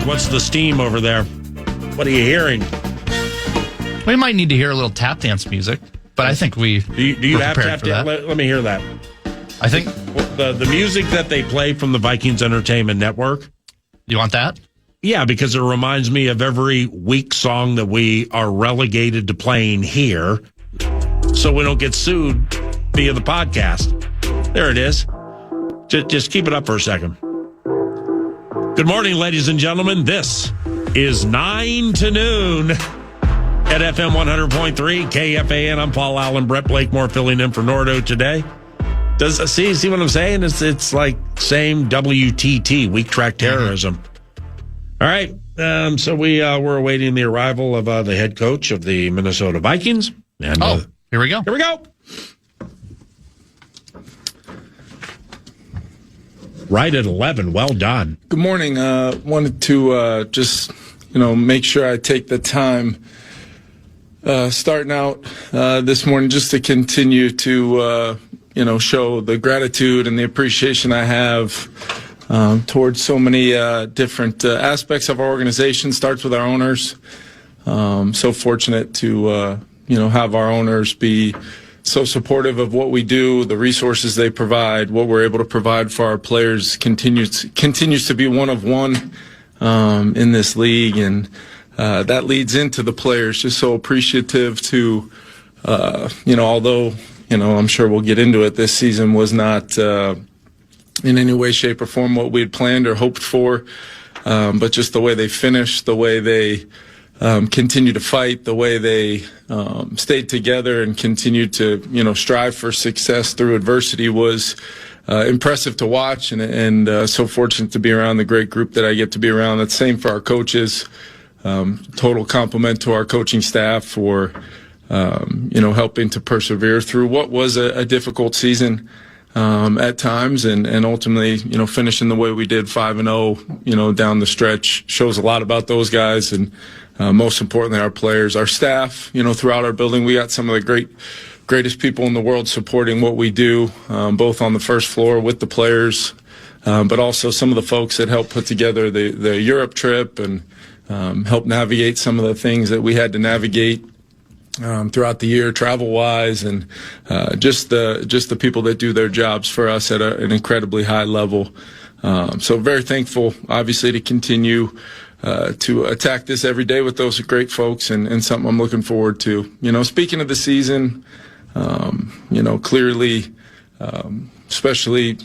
What's the steam over there? What are you hearing? We might need to hear a little tap dance music, but I think we do you have tap dance? Let me hear that. I think the music that they play from the Vikings Entertainment Network. You want that? Yeah, because it reminds me of every weak song that we are relegated to playing here, so we don't get sued via the podcast. There it is. Just keep it up for a second. Good morning, ladies and gentlemen. This is 9 to noon at FM 100.3 KFAN. I'm Paul Allen, Brett Blakemore filling in for Nordo today. See what I'm saying? It's like same WTT, weak track terrorism. All right. So we're awaiting the arrival of the head coach of the Minnesota Vikings. And here we go. Here we go. Right at 11. Well done. Good morning. Wanted to just make sure I take the time starting out this morning just to continue to show the gratitude and the appreciation I have towards so many different aspects of our organization. Starts with our owners. So fortunate to have our owners be so supportive of what we do, the resources they provide, what we're able to provide for our players continues to be one of one in this league, and that leads into the players. Just so appreciative to although I'm sure we'll get into it, this season was not in any way, shape, or form what we had planned or hoped for, but just the way they finished, the way they continue to fight, the way they stayed together and continued to strive for success through adversity was impressive to watch, and so fortunate to be around the great group that I get to be around. That's same for our coaches. Total compliment to our coaching staff for helping to persevere through what was a difficult season at times, and ultimately finishing the way we did 5-0 down the stretch shows a lot about those guys, and most importantly our players, our staff. Throughout our building we got some of the greatest people in the world supporting what we do, both on the first floor with the players, but also some of the folks that helped put together the Europe trip and help navigate some of the things that we had to navigate throughout the year, travel-wise, and just the people that do their jobs for us at an incredibly high level. So very thankful, obviously, to continue to attack this every day with those great folks, and something I'm looking forward to. Speaking of the season, clearly, especially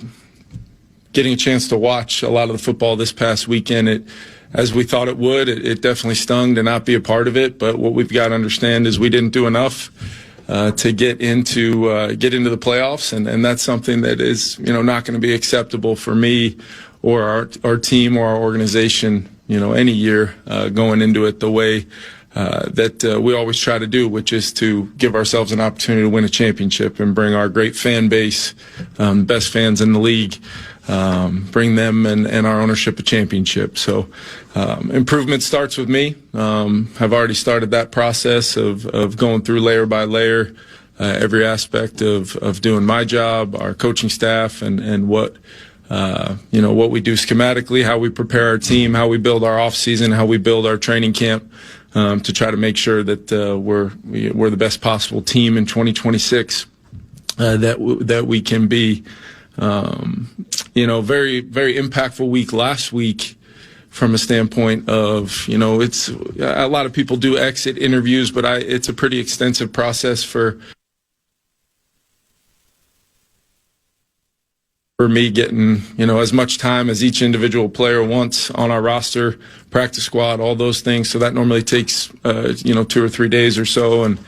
getting a chance to watch a lot of the football this past weekend, as we thought it would, it definitely stung to not be a part of it. But what we've got to understand is we didn't do enough to get into the playoffs, and that's something that is not going to be acceptable for me or our team or our organization any year going into it the way that we always try to do, which is to give ourselves an opportunity to win a championship and bring our great fan base, best fans in the league, bring them and our ownership a championship. So improvement starts with me. I've already started that process of going through layer by layer every aspect of doing my job, our coaching staff, and what we do schematically, how we prepare our team, how we build our off season, how we build our training camp, to try to make sure that we're the best possible team in 2026 that we can be. Very, very impactful week last week from a standpoint of, it's a lot of people do exit interviews, but it's a pretty extensive process for me getting, as much time as each individual player wants on our roster, practice squad, all those things. So that normally takes, 2 or 3 days or so. And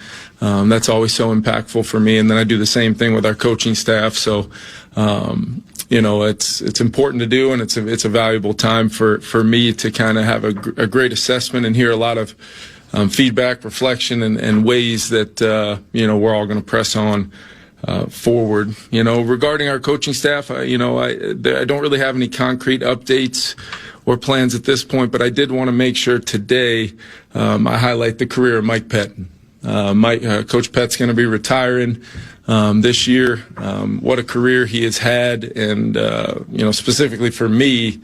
that's always so impactful for me. And then I do the same thing with our coaching staff. So, it's important to do, and it's a valuable time for me to kind of have a great assessment and hear a lot of feedback, reflection, and ways that, we're all going to press on forward. Regarding our coaching staff, I don't really have any concrete updates or plans at this point, but I did want to make sure today I highlight the career of Mike Pettin. Coach Pett's going to be retiring this year. What a career he has had, and specifically for me,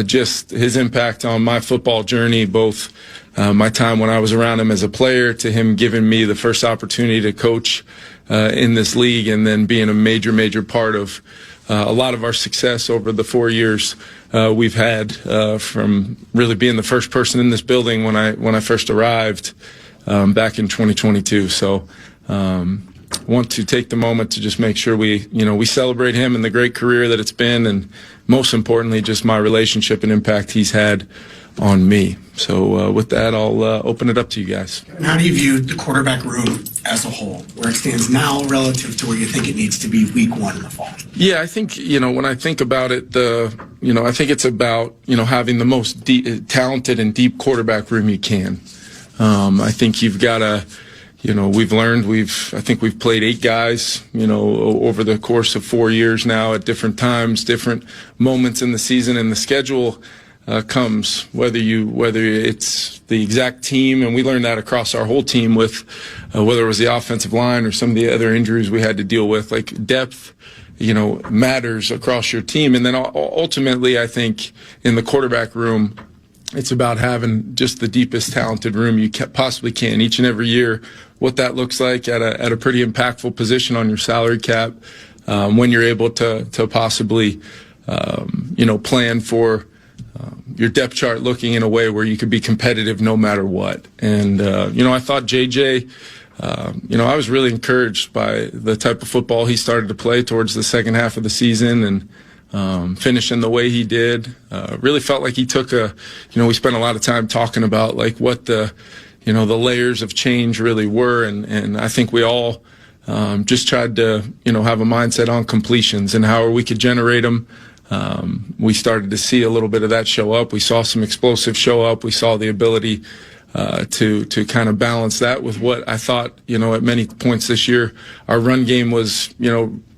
just his impact on my football journey, both my time when I was around him as a player to him giving me the first opportunity to coach in this league, and then being a major part of a lot of our success over the 4 years we've had, from really being the first person in this building when I first arrived back in 2022. So want to take the moment to just make sure we celebrate him and the great career that it's been, and most importantly, just my relationship and impact he's had on me. So with that, I'll open it up to you guys. How do you view the quarterback room as a whole, where it stands now relative to where you think it needs to be week 1 in the fall? Yeah, I think, when I think about it, I think it's about, having the most talented and deep quarterback room you can. I think you've got to, I think we've played 8 guys, over the course of 4 years now at different times, different moments in the season, and the schedule comes whether it's the exact team, and we learned that across our whole team with whether it was the offensive line or some of the other injuries we had to deal with. Like, depth, matters across your team, and then ultimately, I think in the quarterback room, it's about having just the deepest talented room you possibly can each and every year. What that looks like at a pretty impactful position on your salary cap, when you're able to possibly plan for your depth chart looking in a way where you could be competitive no matter what. And I thought JJ, I was really encouraged by the type of football he started to play towards the second half of the season, and finishing the way he did. Really felt like he took we spent a lot of time talking about like what the layers of change really were, and I think we all just tried to have a mindset on completions and how we could generate them. We started to see a little bit of that show up. We saw some explosive show up. We saw the ability to kind of balance that with what I thought, at many points this year, our run game was,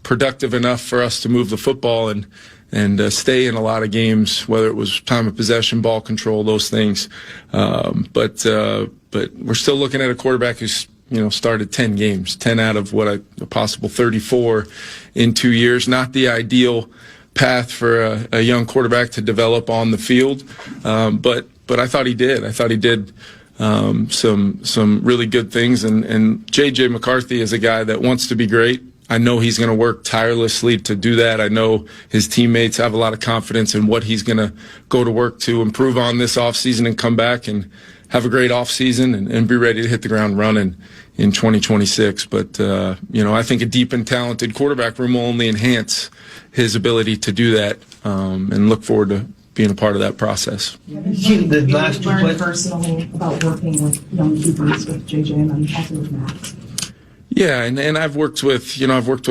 productive enough for us to move the football and stay in a lot of games, whether it was time of possession, ball control, those things. But we're still looking at a quarterback who's started 10 games, 10 out of a possible 34 in 2 years. Not the ideal path for a young quarterback to develop on the field, but I thought he did. I thought he did some really good things. And J.J. McCarthy is a guy that wants to be great. I know he's going to work tirelessly to do that. I know his teammates have a lot of confidence in what he's going to go to work to improve on this offseason and come back and have a great offseason and be ready to hit the ground running in 2026. But, I think a deep and talented quarterback room will only enhance his ability to do that, and look forward to being a part of that process. The last two learned personally about working with young QBs with JJ and then also with Max. Yeah, and I've worked with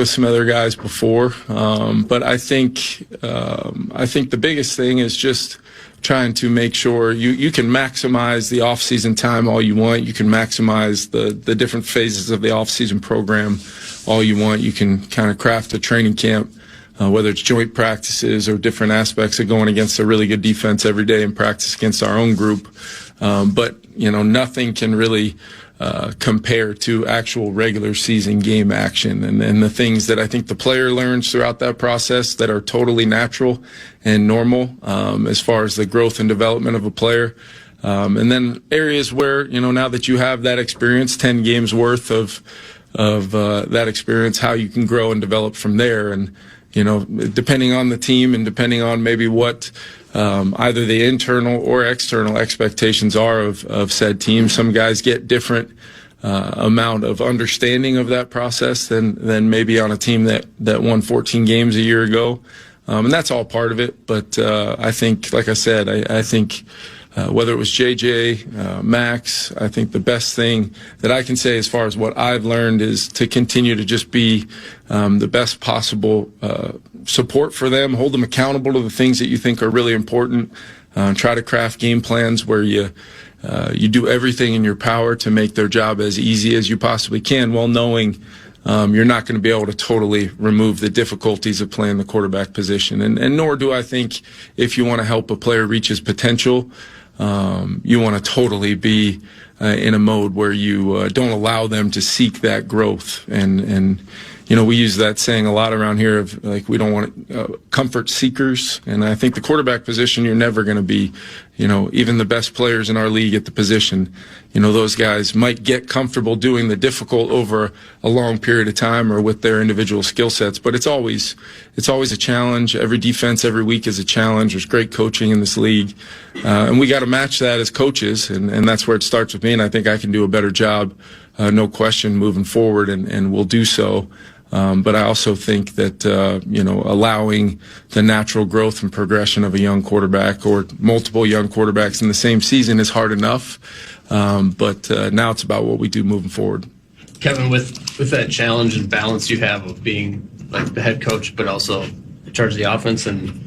some other guys before, but I think the biggest thing is just trying to make sure you can maximize the off-season time all you want. You can maximize the different phases of the off-season program all you want. You can kind of craft a training camp, whether it's joint practices or different aspects of going against a really good defense every day and practice against our own group. But nothing can really compare to actual regular season game action and the things that I think the player learns throughout that process that are totally natural and normal, as far as the growth and development of a player. And then areas where, now that you have that experience, 10 games worth of that experience, how you can grow and develop from there. And, depending on the team and depending on maybe what either the internal or external expectations are of said team. Some guys get different amount of understanding of that process than maybe on a team that won 14 games a year ago. And that's all part of it. But I think, like I said, I think whether it was JJ, Max, I think the best thing that I can say as far as what I've learned is to continue to just be the best possible support for them, hold them accountable to the things that you think are really important, try to craft game plans where you do everything in your power to make their job as easy as you possibly can, while knowing you're not going to be able to totally remove the difficulties of playing the quarterback position. And nor do I think if you want to help a player reach his potential, you want to totally be in a mode where you don't allow them to seek that growth. And we use that saying a lot around here of like, we don't want comfort seekers. And I think the quarterback position, you're never going to be, even the best players in our league at the position, those guys might get comfortable doing the difficult over a long period of time or with their individual skill sets. But it's always a challenge. Every defense, every week is a challenge. There's great coaching in this league. And we got to match that as coaches. And that's where it starts with me. And I think I can do a better job, no question, moving forward, and we'll do so. But I also think that, allowing the natural growth and progression of a young quarterback or multiple young quarterbacks in the same season is hard enough. But now it's about what we do moving forward. Kevin, with that challenge and balance you have of being like the head coach, but also in charge of the offense and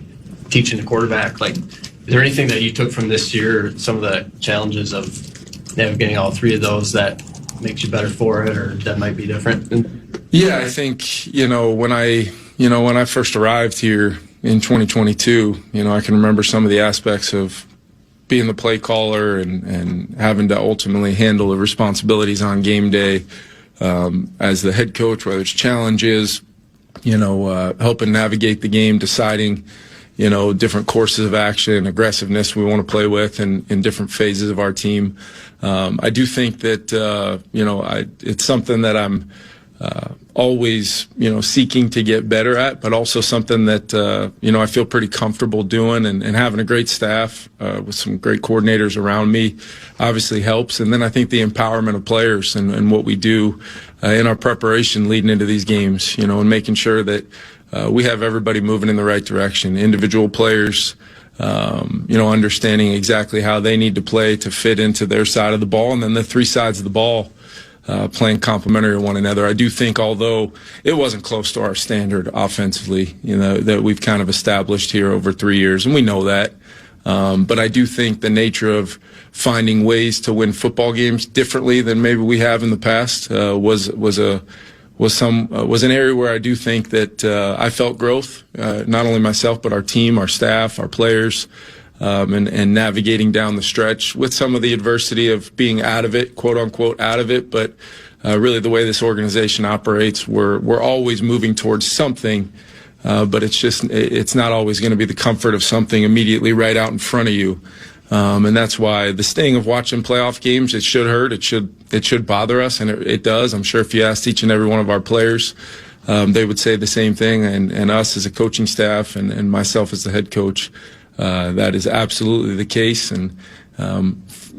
teaching the quarterback, like, is there anything that you took from this year, some of the challenges of navigating all three of those that makes you better for it, or that might be different? Yeah, I think, when I first arrived here in 2022, I can remember some of the aspects of being the play caller and having to ultimately handle the responsibilities on game day as the head coach, whether it's challenges, helping navigate the game, deciding, different courses of action, aggressiveness we want to play with in different phases of our team. I do think that, it's something that I'm always, seeking to get better at, but also something that, I feel pretty comfortable doing, and having a great staff with some great coordinators around me obviously helps. And then I think the empowerment of players and what we do in our preparation leading into these games, and making sure that we have everybody moving in the right direction, individual players, understanding exactly how they need to play to fit into their side of the ball, and then the three sides of the ball playing complementary to one another. I do think, although it wasn't close to our standard offensively, that we've kind of established here over 3 years, and we know that. But I do think the nature of finding ways to win football games differently than maybe we have in the past was an area where I do think that I felt growth, not only myself but our team, our staff, our players. And navigating down the stretch with some of the adversity of being out of it, quote unquote, out of it. But really the way this organization operates, we're always moving towards something, but it's not always going to be the comfort of something immediately right out in front of you. And that's why the sting of watching playoff games, it should hurt, it should bother us, and it does. I'm sure if you asked each and every one of our players, they would say the same thing, and us as a coaching staff and myself as the head coach. That is absolutely the case, and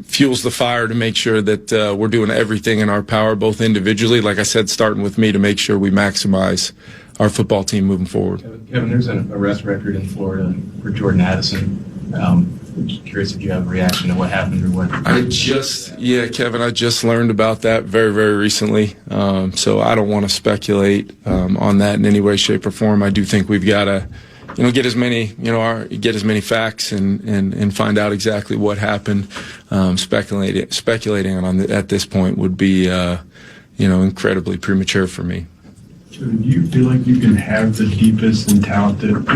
fuels the fire to make sure that we're doing everything in our power, both individually, like I said, starting with me, to make sure we maximize our football team moving forward. Kevin, there's an arrest record in Florida for Jordan Addison. I'm just curious if you have a reaction to what happened or what. Kevin, I just learned about that very, very recently. So I don't want to speculate on that in any way, shape, or form. I do think we've got to get as many facts and find out exactly what happened. Speculating on at this point would be, incredibly premature for me. So do you feel like you can have the deepest and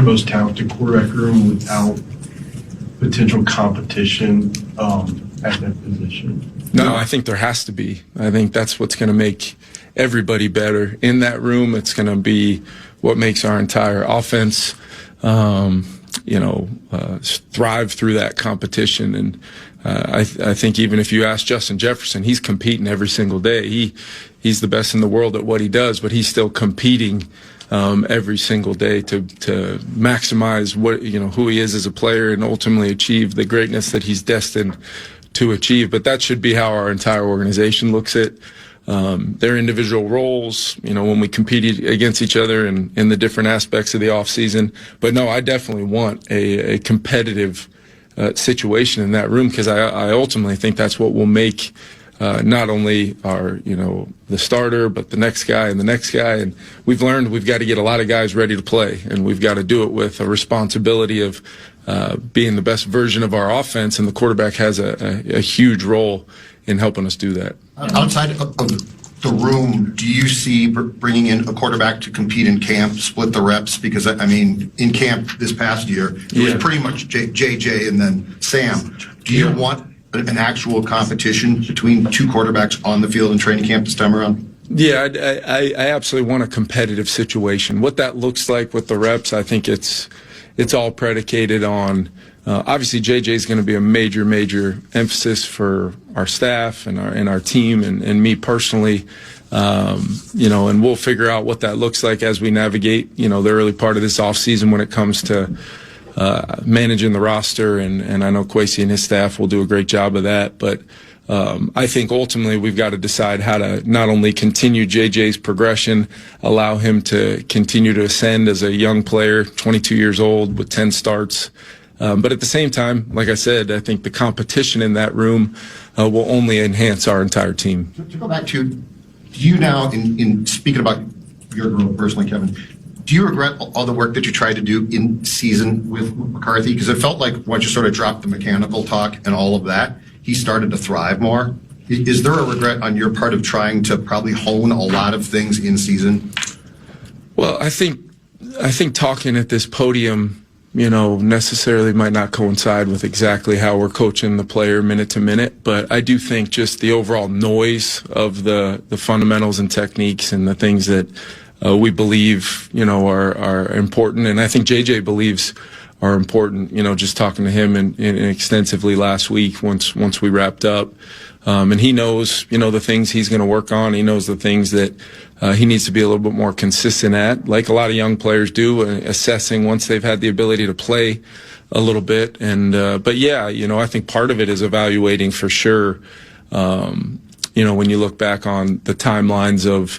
most talented quarterback room without potential competition at that position? No, I think there has to be. I think that's what's going to make everybody better in that room. It's going to be what makes our entire offense thrive through that competition. And I think even if you ask Justin Jefferson, he's competing every single day. He's the best in the world at what he does, but he's still competing every single day to maximize who he is as a player and ultimately achieve the greatness that he's destined to achieve. But that should be how our entire organization looks at their individual roles, when we compete against each other in the different aspects of the offseason. But no, I definitely want a competitive situation in that room, because I ultimately think that's what will make not only our, the starter, but the next guy and the next guy. And we've learned we've got to get a lot of guys ready to play, and we've got to do it with a responsibility of being the best version of our offense, and the quarterback has a huge role in helping us do that. Outside of the room, do you see bringing in a quarterback to compete in camp, split the reps? Because, in camp this past year, it was pretty much JJ and then Sam. Do you want an actual competition between two quarterbacks on the field in training camp this time around? Yeah, I absolutely want a competitive situation. What that looks like with the reps, I think it's all predicated on, obviously JJ is going to be a major emphasis for our staff and our team and me personally. And we'll figure out what that looks like as we navigate, the early part of this offseason when it comes to managing the roster. And I know KOC and his staff will do a great job of that. But I think ultimately we've got to decide how to not only continue JJ's progression, allow him to continue to ascend as a young player, 22 years old with 10 starts. But at the same time, like I said, I think the competition in that room will only enhance our entire team. To go back to, do you now, in speaking about your growth personally, Kevin, do you regret all the work that you tried to do in season with McCarthy? Because it felt like once you sort of dropped the mechanical talk and all of that, he started to thrive more. Is there a regret on your part of trying to probably hone a lot of things in season? Well, I think talking at this podium, necessarily might not coincide with exactly how we're coaching the player minute to minute, but I do think just the overall noise of the fundamentals and techniques and the things that we believe, are important, and I think JJ believes are important. Just talking to him and extensively last week once we wrapped up, and he knows, the things he's going to work on. He knows the things that he needs to be a little bit more consistent at, like a lot of young players do, assessing once they've had the ability to play a little bit. And but yeah, I think part of it is evaluating for sure. When you look back on the timelines of,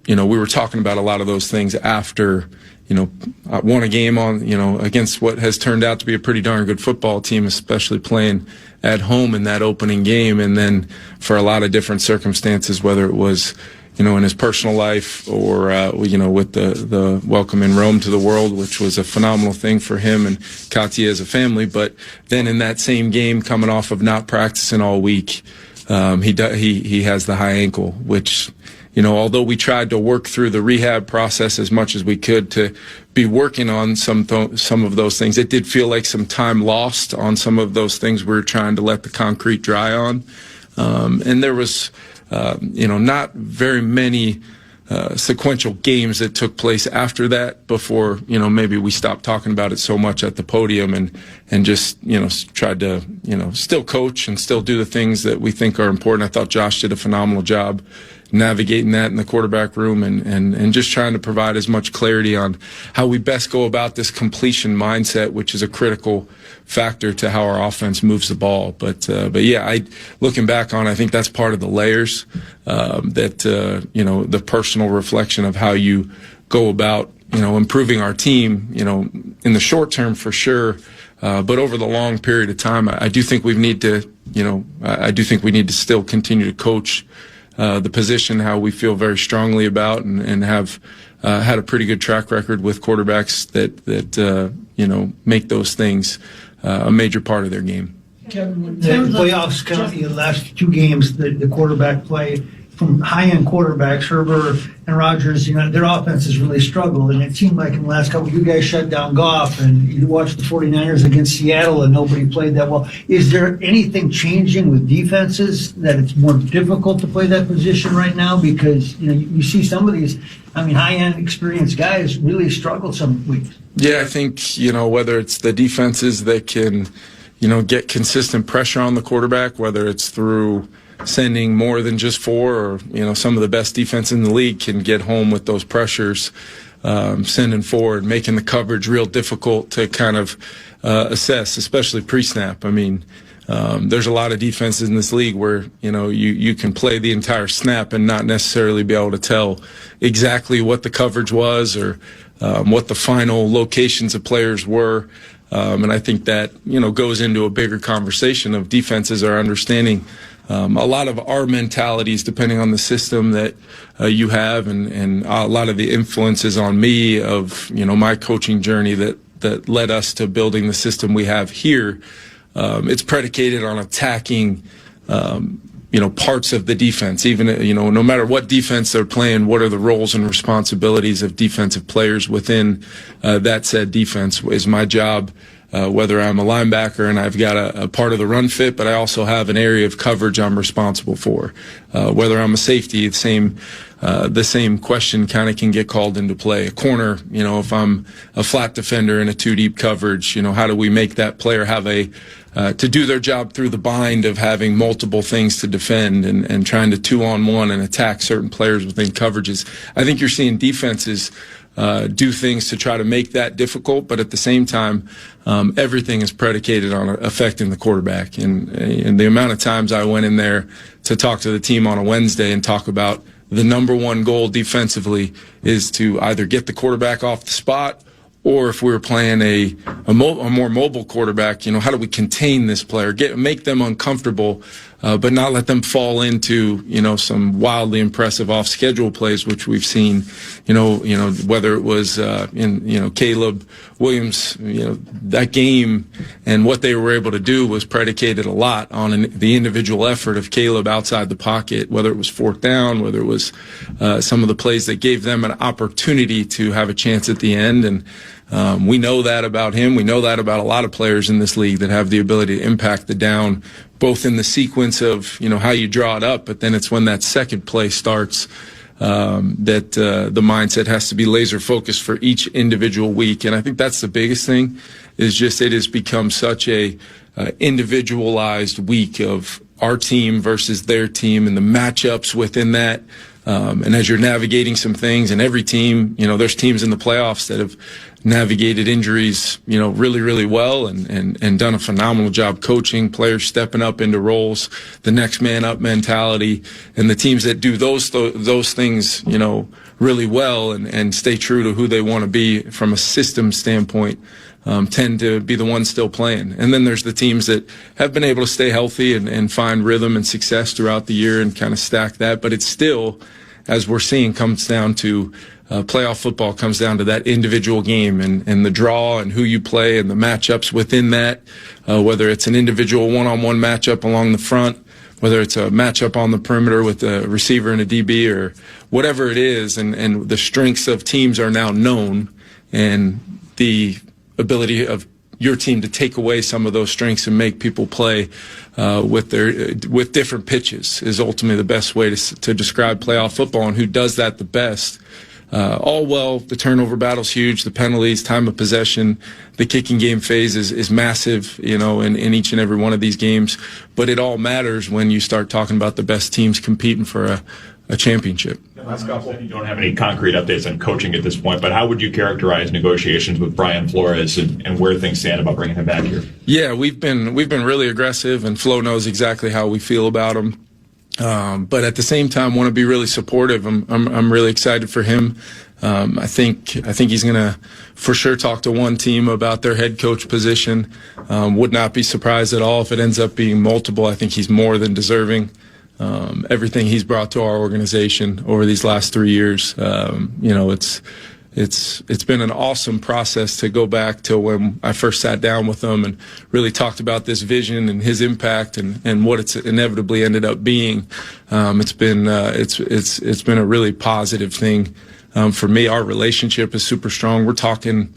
we were talking about a lot of those things after, I won a game on, against what has turned out to be a pretty darn good football team, especially playing at home in that opening game. And then for a lot of different circumstances, whether it was, in his personal life or, with the welcome in Rome to the world, which was a phenomenal thing for him and Katia as a family. But then in that same game, coming off of not practicing all week, he has the high ankle, which, although we tried to work through the rehab process as much as we could to be working on some of those things, it did feel like some time lost on some of those things we were trying to let the concrete dry on. And there was, not very many sequential games that took place after that before, maybe we stopped talking about it so much at the podium and just, tried to, still coach and still do the things that we think are important. I thought Josh did a phenomenal job navigating that in the quarterback room and just trying to provide as much clarity on how we best go about this completion mindset, which is a critical factor to how our offense moves the ball. But yeah, looking back on, I think that's part of the layers, the personal reflection of how you go about, improving our team, in the short term for sure. But over the long period of time, I do think we need to still continue to coach the position how we feel very strongly about and have had a pretty good track record with quarterbacks that make those things a major part of their game. Kevin, when the playoffs come, the last two games, the quarterback play from high-end quarterbacks, Herbert and Rodgers, their offenses really struggled, and it seemed like in the last couple, you guys shut down Goff, and you watched the 49ers against Seattle, and nobody played that well. Is there anything changing with defenses that it's more difficult to play that position right now? Because, you see some of these, high-end experienced guys really struggle some weeks. Yeah, I think, whether it's the defenses that can, get consistent pressure on the quarterback, whether it's through sending more than just four, or some of the best defense in the league can get home with those pressures, sending forward, making the coverage real difficult to kind of assess, especially pre-snap. There's a lot of defenses in this league where you can play the entire snap and not necessarily be able to tell exactly what the coverage was or what the final locations of players were. And I think that goes into a bigger conversation of defenses are understanding a lot of our mentalities, depending on the system that you have, and a lot of the influences on me of my coaching journey that led us to building the system we have here. It's predicated on attacking parts of the defense. Even no matter what defense they're playing, what are the roles and responsibilities of defensive players within that said defense? Is my job whether I'm a linebacker and I've got a part of the run fit, but I also have an area of coverage I'm responsible for. Whether I'm a safety, the same question kind of can get called into play. A corner, if I'm a flat defender in a 2-deep coverage, how do we make that player have to do their job through the bind of having multiple things to defend and trying to 2-on-1 and attack certain players within coverages. I think you're seeing defenses do things to try to make that difficult, but at the same time, everything is predicated on affecting the quarterback. And the amount of times I went in there to talk to the team on a Wednesday and talk about the number one goal defensively is to either get the quarterback off the spot, or if we were playing a more mobile quarterback, how do we contain this player, make them uncomfortable, but not let them fall into, some wildly impressive off-schedule plays, which we've seen, whether it was Caleb Williams, that game and what they were able to do was predicated a lot on the individual effort of Caleb outside the pocket, whether it was fourth down, whether it was some of the plays that gave them an opportunity to have a chance at the end. And we know that about him. We know that about a lot of players in this league that have the ability to impact the down, both in the sequence of, how you draw it up, but then it's when that second play starts that the mindset has to be laser focused for each individual week. And I think that's the biggest thing, is just it has become such a individualized week of our team versus their team and the matchups within that. And as you're navigating some things, and every team, there's teams in the playoffs that have navigated injuries, really, really well and done a phenomenal job coaching, players stepping up into roles, the next man up mentality, and the teams that do those things, really well and stay true to who they want to be from a system standpoint, tend to be the ones still playing. And then there's the teams that have been able to stay healthy and find rhythm and success throughout the year and kind of stack that. But it's still, as we're seeing, comes down to playoff football comes down to that individual game and the draw and who you play and the matchups within that, whether it's an individual one-on-one matchup along the front, whether it's a matchup on the perimeter with a receiver and a DB or whatever it is, and the strengths of teams are now known, and the ability of your team to take away some of those strengths and make people play with different pitches is ultimately the best way to describe playoff football. And who does that the best? The turnover battle's huge, the penalties, time of possession, the kicking game phase is massive, in each and every one of these games. But it all matters when you start talking about the best teams competing for a championship. Last couple. You don't have any concrete updates on coaching at this point, but how would you characterize negotiations with Brian Flores and where things stand about bringing him back here? Yeah, we've been really aggressive, and Flo knows exactly how we feel about him. But at the same time, want to be really supportive. I'm really excited for him. I think he's going to for sure talk to one team about their head coach position. Would not be surprised at all if it ends up being multiple. I think he's more than deserving. Everything he's brought to our organization over these last 3 years, it's been an awesome process to go back to when I first sat down with him and really talked about this vision and his impact and what it's inevitably ended up being. It's been a really positive thing for me. Our relationship is super strong. We're talking,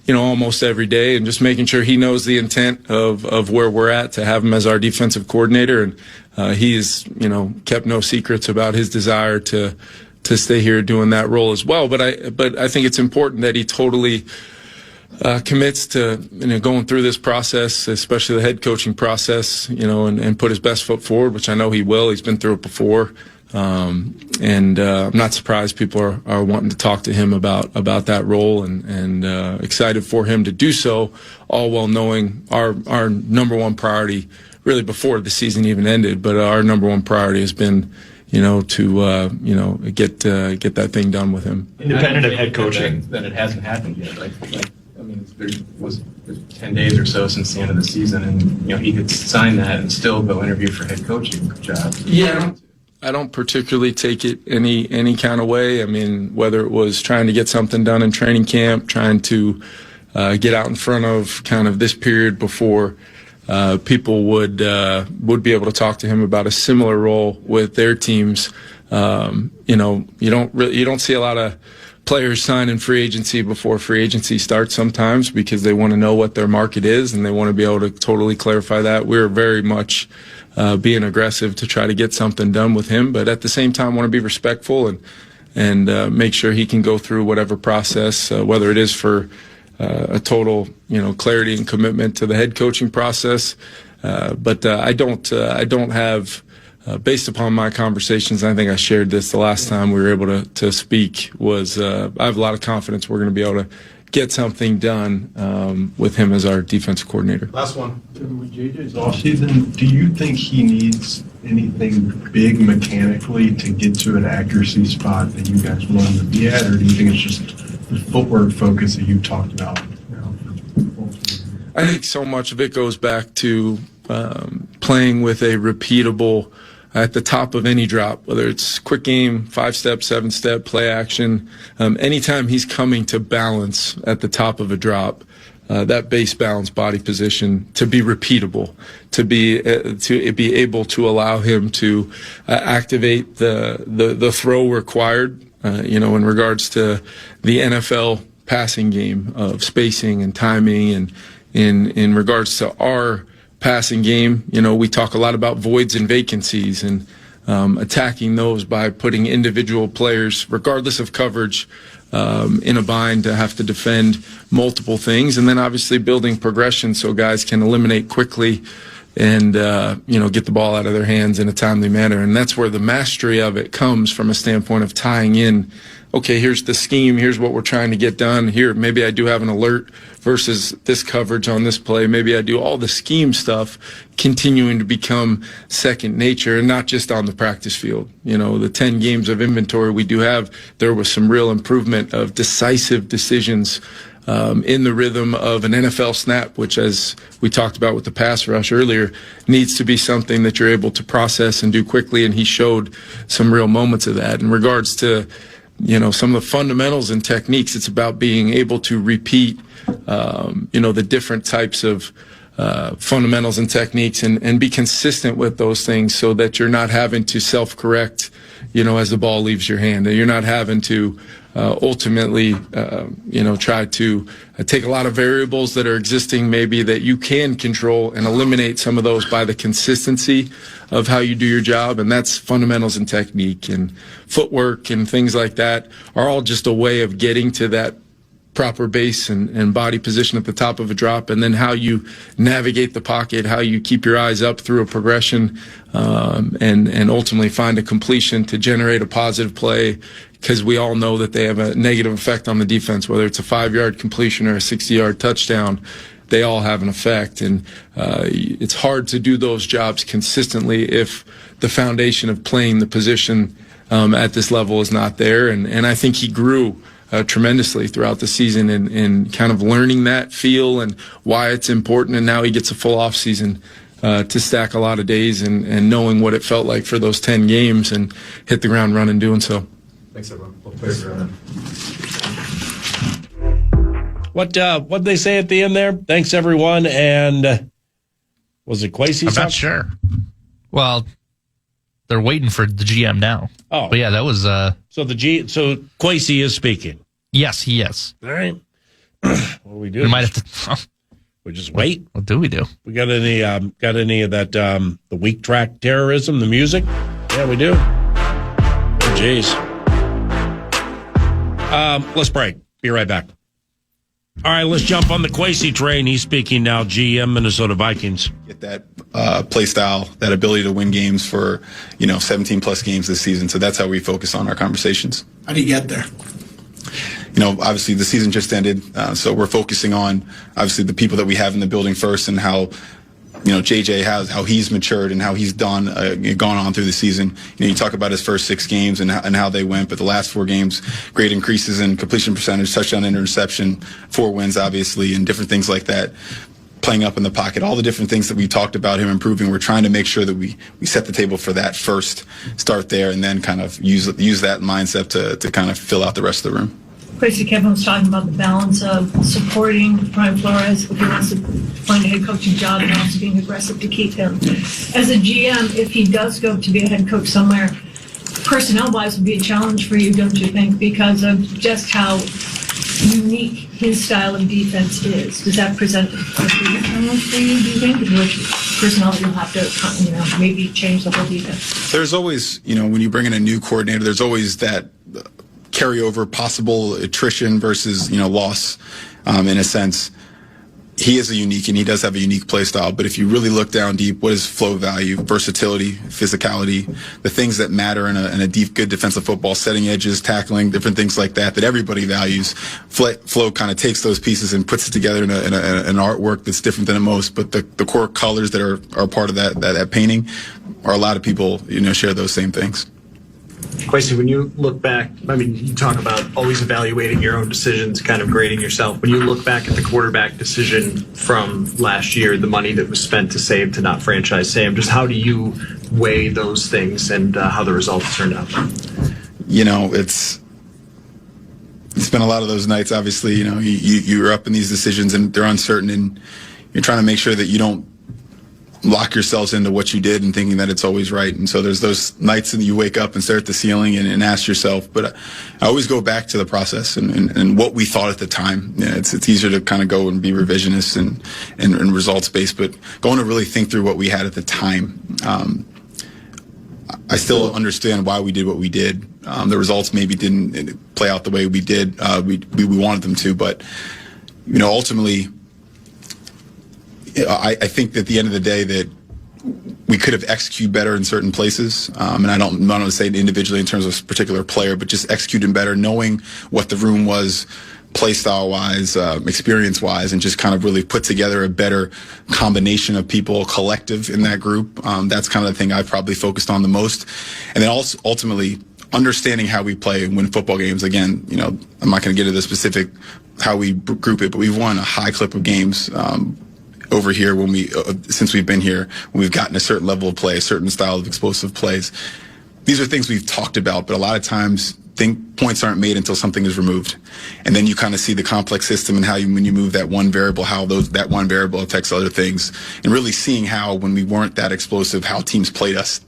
almost every day, and just making sure he knows the intent of where we're at to have him as our defensive coordinator. And he's kept no secrets about his desire to stay here doing that role as well. But I think it's important that he totally commits to going through this process, especially the head coaching process, and put his best foot forward, which I know he will. He's been through it before. And I'm not surprised people are wanting to talk to him about that role and excited for him to do so, all while knowing our number one priority, really before the season even ended, but our number one priority has been to get that thing done with him. Independent of head coaching, that it hasn't happened yet. There was 10 days or so since the end of the season, and he could sign that and still go interview for head coaching jobs. Yeah. I don't particularly take it any kind of way. I mean, whether it was trying to get something done in training camp, trying to get out in front of kind of this period before people would be able to talk to him about a similar role with their teams. You don't see a lot of players sign in free agency before free agency starts sometimes because they want to know what their market is and they want to be able to totally clarify that. We're very much being aggressive to try to get something done with him, but at the same time want to be respectful and make sure he can go through whatever process, whether it is for a total, clarity and commitment to the head coaching process. But I don't have, based upon my conversations, I think I shared this the last time we were able to speak, was I have a lot of confidence we're going to be able to get something done with him as our defensive coordinator. Last one. With JJ's offseason, do you think he needs anything big mechanically to get to an accuracy spot that you guys want him to be at, or do you think it's just the footwork focus that you've talked about? I think so much of it goes back to playing with a repeatable at the top of any drop, whether it's quick game, 5-step, 7-step, play action. Anytime he's coming to balance at the top of a drop, that base balance body position to be repeatable, to be able to allow him to activate the throw required, in regards to the NFL passing game of spacing and timing, and in regards to our passing game, we talk a lot about voids and vacancies and attacking those by putting individual players, regardless of coverage, in a bind to have to defend multiple things, and then obviously building progression so guys can eliminate quickly and get the ball out of their hands in a timely manner. And that's where the mastery of it comes from, a standpoint of tying in, okay, here's the scheme, here's what we're trying to get done. Here, maybe I do have an alert versus this coverage on this play. Maybe I do all the scheme stuff, continuing to become second nature, and not just on the practice field. The 10 games of inventory we do have, there was some real improvement of decisive decisions in the rhythm of an NFL snap, which, as we talked about with the pass rush earlier, needs to be something that you're able to process and do quickly, and he showed some real moments of that. In regards to some of the fundamentals and techniques, it's about being able to repeat, the different types of fundamentals and techniques and be consistent with those things so that you're not having to self-correct, as the ball leaves your hand. You're not having to ultimately, try to take a lot of variables that are existing maybe that you can control and eliminate some of those by the consistency of how you do your job. And that's fundamentals and technique, and footwork and things like that are all just a way of getting to that proper base and body position at the top of a drop, and then how you navigate the pocket, how you keep your eyes up through a progression, and ultimately find a completion to generate a positive play, because we all know that they have a negative effect on the defense, whether it's a 5-yard completion or a 60-yard touchdown. They all have an effect, and it's hard to do those jobs consistently if the foundation of playing the position at this level is not there. And I think he grew tremendously throughout the season in kind of learning that feel and why it's important, and now he gets a full off season to stack a lot of days and knowing what it felt like for those 10 games and hit the ground running doing so. Thanks, everyone. We'll play for What'd they say at the end there? Thanks, everyone. And was it Quasey? I'm not sure. Well, they're waiting for the GM now. Oh, but yeah, that was so Quasey is speaking. Yes, he is. All right. What do we do? We might have to. We just wait. What do we do? We got any of that the weak track terrorism, the music? Yeah, we do. Oh, jeez. Let's break. Be right back. All right, let's jump on the Quasey train. He's speaking now, GM, Minnesota Vikings. Get that play style, that ability to win games for, 17 plus games this season. So that's how we focus on our conversations. How do you get there? Obviously the season just ended. So we're focusing on obviously the people that we have in the building first, and how, JJ how he's matured and how he's gone on through the season. You talk about his first 6 games and how they went, but the last 4 games, great increases in completion percentage, touchdown, interception, 4 wins, obviously, and different things like that. Playing up in the pocket, all the different things that we talked about him improving. We're trying to make sure that we set the table for that first, start there, and then kind of use that mindset to kind of fill out the rest of the room. Quasey, Kevin was talking about the balance of supporting Brian Flores if he wants to find a head coaching job, and also being aggressive to keep him. As a GM, if he does go to be a head coach somewhere, personnel-wise would be a challenge for you, don't you think, because of just how unique his style of defense is? Does that present a bigger challenge for you, do you think, in which personnel you'll have to, maybe change the whole defense? There's always, when you bring in a new coordinator, there's always that carryover, possible attrition versus, loss, in a sense. He is and he does have a unique play style, but if you really look down deep, what is flow value, versatility, physicality, the things that matter in a deep, good defensive football, setting edges, tackling, different things like that everybody values. Flow kind of takes those pieces and puts it together in an artwork that's different than most, but the core colors that are part of that painting are a lot of people, share those same things. Quasi, when you look back, you talk about always evaluating your own decisions, kind of grading yourself. When you look back at the quarterback decision from last year, the money that was spent to not franchise Sam, just how do you weigh those things and how the results turned out? It's been a lot of those nights, obviously. You're up in these decisions and they're uncertain, and you're trying to make sure that you don't lock yourselves into what you did and thinking that it's always right. And so there's those nights that you wake up and stare at the ceiling and ask yourself, but I always go back to the process and what we thought at the time. It's easier to kind of go and be revisionist and results based, but going to really think through what we had at the time. I still understand why we did what we did. The results maybe didn't play out the way we did. We wanted them to, but ultimately, I think that at the end of the day that we could have executed better in certain places. And I don't want to say it individually in terms of a particular player, but just executing better, knowing what the room was, play style wise, experience wise, and just kind of really put together a better combination of people, collective in that group. That's kind of the thing I've probably focused on the most. And then also ultimately understanding how we play and win football games. Again, I'm not going to get into the specific how we group it, but we've won a high clip of games over here since we've been here, when we've gotten a certain level of play, a certain style of explosive plays. These are things we've talked about, but a lot of times points aren't made until something is removed. And then you kind of see the complex system and how when you move that one variable, how that one variable affects other things, and really seeing how when we weren't that explosive, how teams played us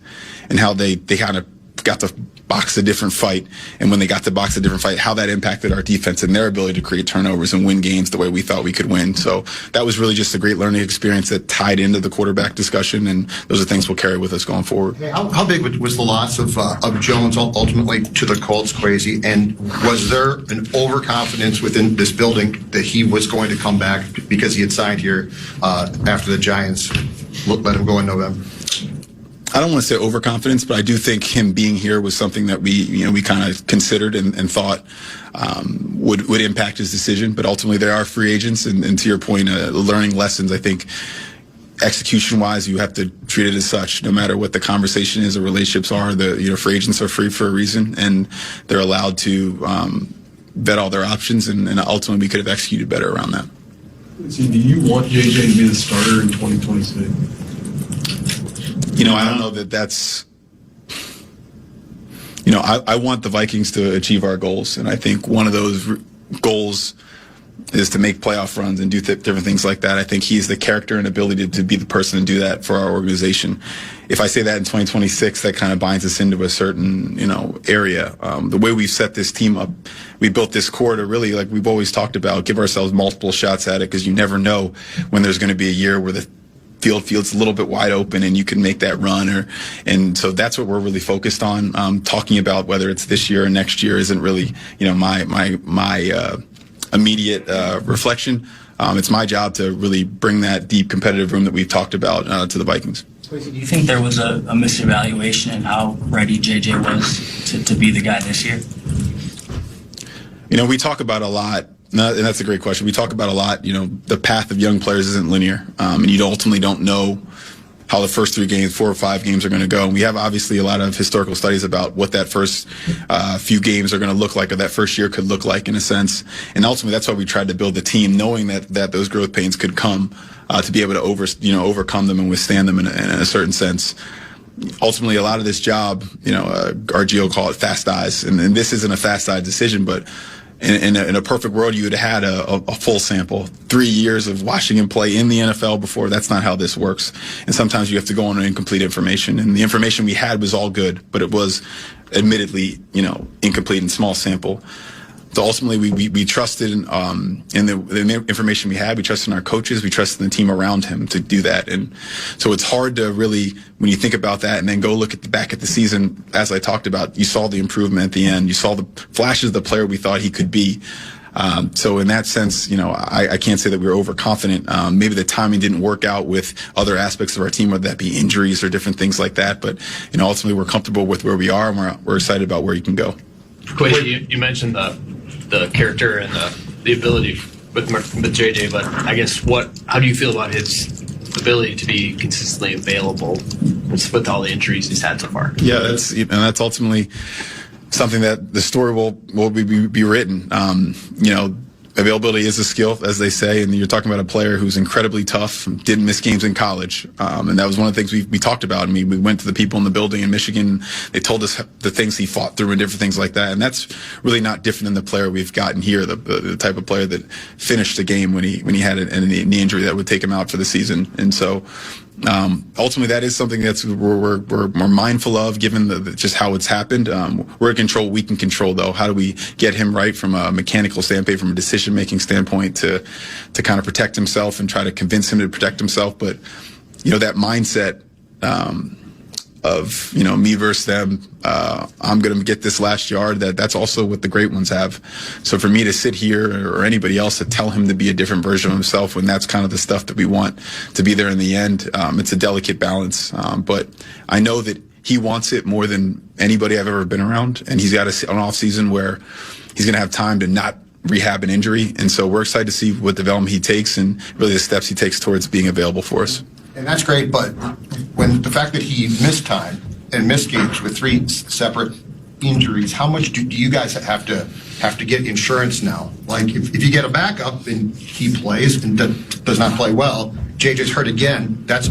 and how they kind of got to box a different fight, and when they got to box a different fight, how that impacted our defense and their ability to create turnovers and win games the way we thought we could win. So that was really just a great learning experience that tied into the quarterback discussion, and those are things we'll carry with us going forward. How big was the loss of Jones ultimately to the Colts, Quasi? And was there an overconfidence within this building that he was going to come back because he had signed here after the Giants let him go in November? I don't want to say overconfidence, but I do think him being here was something that we kind of considered and thought would impact his decision. But ultimately, they are free agents, and to your point, learning lessons. I think execution-wise, you have to treat it as such. No matter what the conversation is or relationships are, free agents are free for a reason, and they're allowed to vet all their options. And ultimately, we could have executed better around that. Do you want JJ to be the starter in 2026? I don't know that's, I want the Vikings to achieve our goals. And I think one of those goals is to make playoff runs and do different things like that. I think he's the character and ability to be the person to do that for our organization. If I say that in 2026, that kind of binds us into a certain, area. The way we've set this team up, we built this core to really, like we've always talked about, give ourselves multiple shots at it, because you never know when there's going to be a year where the field's a little bit wide open and you can make that run, and so that's what we're really focused on. Talking about whether it's this year or next year isn't really, my immediate reflection. It's my job to really bring that deep competitive room that we've talked about to the Vikings. Do you think there was a misevaluation in how ready JJ was to be the guy this year? We talk about a lot. And that's a great question. We talk about a lot, the path of young players isn't linear, and you ultimately don't know how the first 4 or 5 games are going to go. And we have obviously a lot of historical studies about what that first few games are going to look like, or that first year could look like, in a sense. And ultimately, that's why we tried to build the team, knowing that those growth pains could come, to be able to overcome them and withstand them in a certain sense. Ultimately, a lot of this job, our GO call it fast eyes, and this isn't a fast eye decision, but in a perfect world, you would have had a full sample. 3 years of watching him play in the NFL before. That's not how this works. And sometimes you have to go on incomplete information. And the information we had was all good, but it was admittedly, incomplete and small sample. So ultimately, we trusted in the information we had. We trusted in our coaches. We trusted in the team around him to do that. And so it's hard to really, when you think about that and then go look back at the season, as I talked about, you saw the improvement at the end. You saw the flashes of the player we thought he could be. So in that sense, I can't say that we were overconfident. Maybe the timing didn't work out with other aspects of our team, whether that be injuries or different things like that. But, ultimately, we're comfortable with where we are, and we're excited about where he can go. Quasi, you mentioned the character and the ability with JJ, but I guess how do you feel about his ability to be consistently available with all the injuries he's had so far? Yeah, that's ultimately something that the story will be written. Availability is a skill, as they say, and you're talking about a player who's incredibly tough, didn't miss games in college, and that was one of the things we talked about. I mean, we went to the people in the building in Michigan. They told us the things he fought through and different things like that, and that's really not different than the player we've gotten here, the type of player that finished the game when he had a knee injury that would take him out for the season. And so ultimately, that is something that's we're more mindful of, given just how it's happened. We're in control. We can control, though. How do we get him right from a mechanical standpoint, from a decision-making standpoint, to kind of protect himself and try to convince him to protect himself? But that mindset of me versus them. I'm going to get this last yard. That's also what the great ones have. So for me to sit here or anybody else to tell him to be a different version of himself, when that's kind of the stuff that we want to be there in the end, it's a delicate balance. But I know that he wants it more than anybody I've ever been around, and he's got an off season where he's going to have time to not rehab an injury. And so we're excited to see what development he takes and really the steps he takes towards being available for us. And that's great, but when the fact that he missed time and missed games with 3 separate injuries, how much do you guys have to get insurance now? Like if you get a backup and he plays and does not play well, JJ's hurt again, that's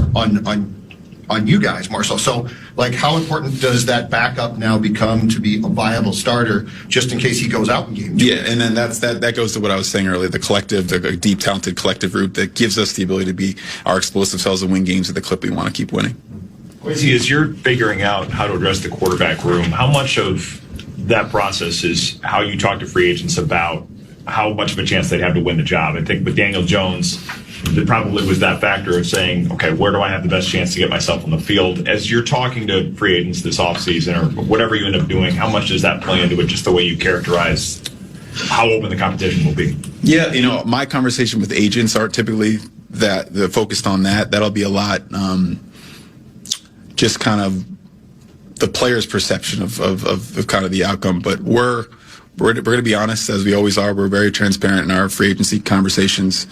on you guys more so. So like how important does that backup now become to be a viable starter just in case he goes out in game 2? Yeah, and then that goes to what I was saying earlier, the collective, the deep talented collective root that gives us the ability to be our explosive selves and win games at the clip we want to keep winning. Quasi, as you're figuring out how to address the quarterback room, how much of that process is how you talk to free agents about how much of a chance they'd have to win the job? I think with Daniel Jones, there probably was that factor of saying, okay, where do I have the best chance to get myself on the field? As you're talking to free agents this offseason or whatever you end up doing, how much does that play into it, just the way you characterize how open the competition will be? Yeah, my conversation with agents aren't typically they're focused on that. That'll be a lot just kind of the player's perception of kind of the outcome. But we're going to be honest, as we always are. We're very transparent in our free agency conversations.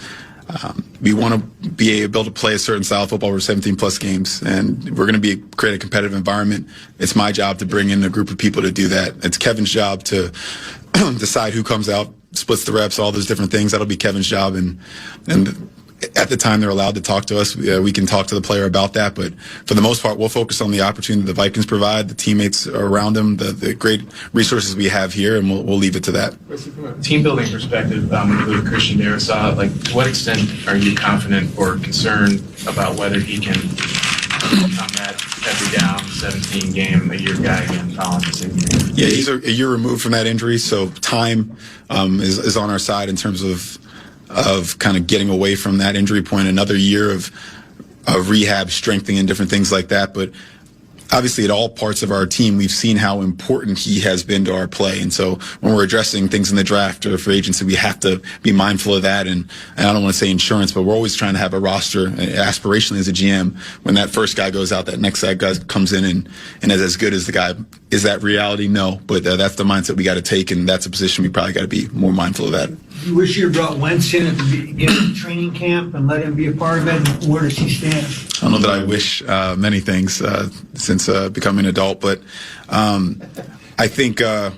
We want to be able to play a certain style of football over 17-plus games, and we're going to create a competitive environment. It's my job to bring in a group of people to do that. It's Kevin's job to decide who comes out, splits the reps, all those different things. That'll be Kevin's job, and at the time they're allowed to talk to us, we can talk to the player about that. But for the most part, we'll focus on the opportunity the Vikings provide, the teammates around them, the great resources we have here, and we'll leave it to that. From a team building perspective, when you look at Christian Darrisaw, to what extent are you confident or concerned about whether he can become that every down 17 game a year guy again following this injury? Yeah, he's a year removed from that injury, so time is on our side in terms of kind of getting away from that injury point, another year of rehab, strengthening, and different things like that. But obviously, at all parts of our team, we've seen how important he has been to our play. And so when we're addressing things in the draft or for agency, we have to be mindful of that. And I don't want to say insurance, but we're always trying to have a roster, aspirationally as a GM, when that first guy goes out, that next guy comes in and is as good as the guy. Is that reality? No. But that's the mindset we got to take, and that's a position we probably got to be more mindful of that. You wish you had brought Wentz in at the beginning of training camp and let him be a part of it. Where does he stand? I don't know that I wish many things since becoming an adult, but I think I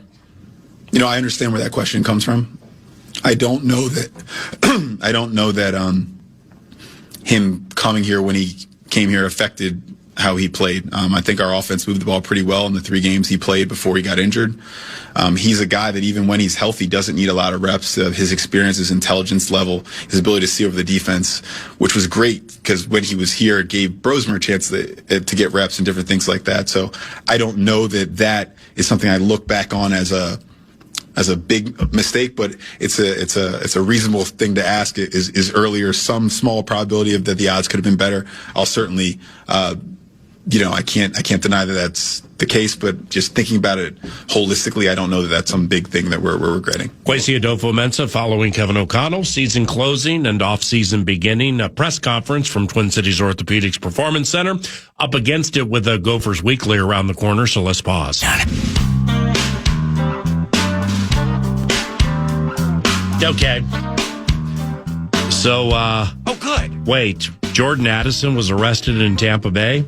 understand where that question comes from. I don't know that him coming here when he came here affected how he played. I think our offense moved the ball pretty well in the 3 games he played before he got injured. He's a guy that even when he's healthy doesn't need a lot of reps. His experience, his intelligence level, his ability to see over the defense, which was great because when he was here, it gave Brosmer a chance to get reps and different things like that. So I don't know that is something I look back on as a big mistake, but it's a reasonable thing to ask. Is earlier some small probability of that the odds could have been better? I'll certainly, I can't deny that that's the case, but just thinking about it holistically, I don't know that that's some big thing that we're regretting. Kwesi Adolfo-Mensah following Kevin O'Connell, season closing and off-season beginning. A press conference from Twin Cities Orthopedics Performance Center. Up against it with the Gophers Weekly around the corner, so let's pause. Okay. So, good. Wait, Jordan Addison was arrested in Tampa Bay,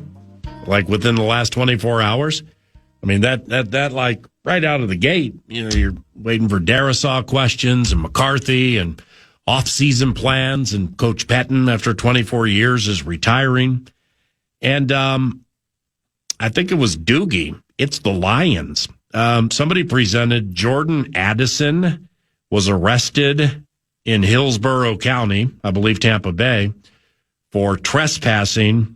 like within the last 24 hours. I mean, that like right out of the gate, you're waiting for Darisaw questions and McCarthy and off-season plans, and Coach Pettin, after 24 years, is retiring. And I think it was Doogie. It's the Lions. Somebody presented Jordan Addison was arrested in Hillsborough County, I believe Tampa Bay, for trespassing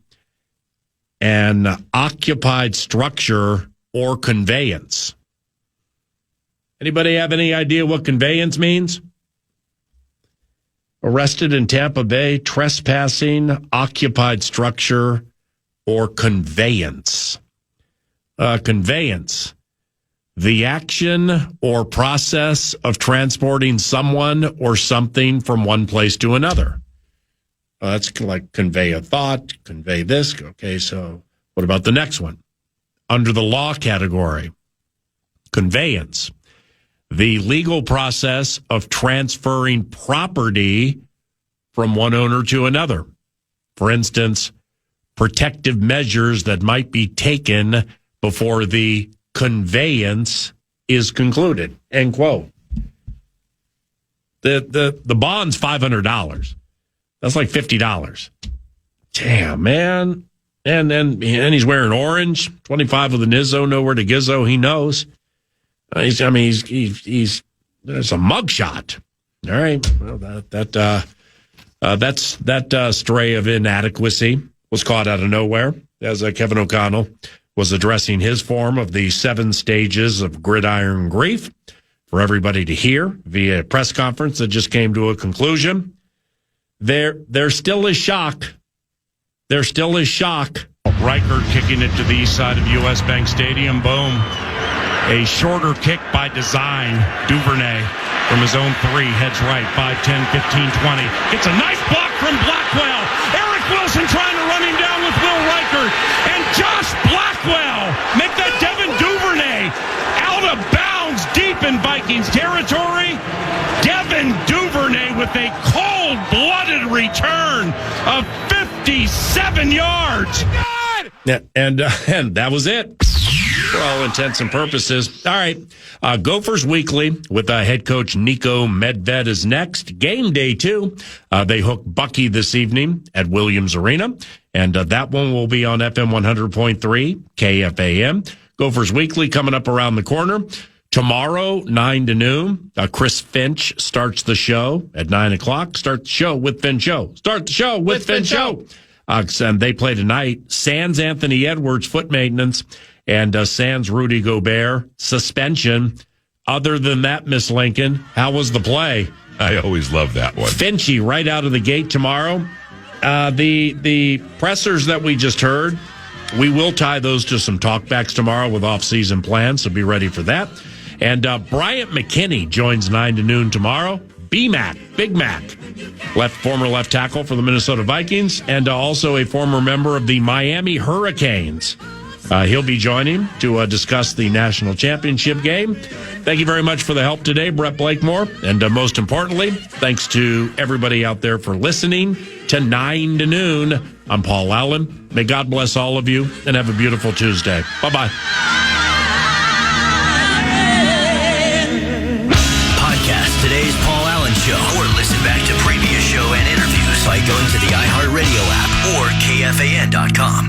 an occupied structure or conveyance. Anybody have any idea what conveyance means? Arrested in Tampa Bay, trespassing, occupied structure, or conveyance. Conveyance. The action or process of transporting someone or something from one place to another. That's like convey a thought, convey this. Okay, so what about the next one? Under the law category, conveyance. The legal process of transferring property from one owner to another. For instance, protective measures that might be taken before the conveyance is concluded. End quote. The bond's $500. That's like $50. Damn, man. And he's wearing orange. 25 with a Nizzo, nowhere to Gizzo. He knows. He's there's a mugshot. All right. Well, that stray of inadequacy was caught out of nowhere as Kevin O'Connell was addressing his form of the 7 stages of gridiron grief for everybody to hear via a press conference that just came to a conclusion. There still is shock. There still is shock. Reichert kicking it to the east side of U.S. Bank Stadium. Boom. A shorter kick by design. Duvernay from his own 3. Heads right. 5, 10, 15, 20. Gets a nice block from Blackwell. Eric Wilson trying to run him down with Will Reichert. And Josh Blackwell make that Devin Duvernay out of bounds deep in Vikings territory. Devin Duvernay with a cold-blooded return of 57 yards. Yeah, and that was it. For all intents and purposes. All right. Gophers Weekly with head coach Nico Medved is next. Game day 2. They hook Bucky this evening at Williams Arena. And that one will be on FM 100.3 KFAN. Gophers Weekly coming up around the corner. Tomorrow, 9 to noon, Chris Finch starts the show at 9 o'clock. Start the show with Finch Show. Start the show with Finch Show. And they play tonight. Sans Anthony Edwards, foot maintenance. And Sans Rudy Gobert, suspension. Other than that, Miss Lincoln, how was the play? I always love that one. Finchy right out of the gate tomorrow. The pressers that we just heard, we will tie those to some talkbacks tomorrow with off-season plans, so be ready for that. And Bryant McKinney joins 9 to noon tomorrow. B-Mac, Big Mac, former left tackle for the Minnesota Vikings, and also a former member of the Miami Hurricanes. He'll be joining to discuss the national championship game. Thank you very much for the help today, Brett Blakemore. And most importantly, thanks to everybody out there for listening to 9 to noon. I'm Paul Allen. May God bless all of you and have a beautiful Tuesday. Bye-bye. Podcast today's Paul Allen Show, or listen back to previous show and interviews by going to the iHeartRadio app or KFAN.com.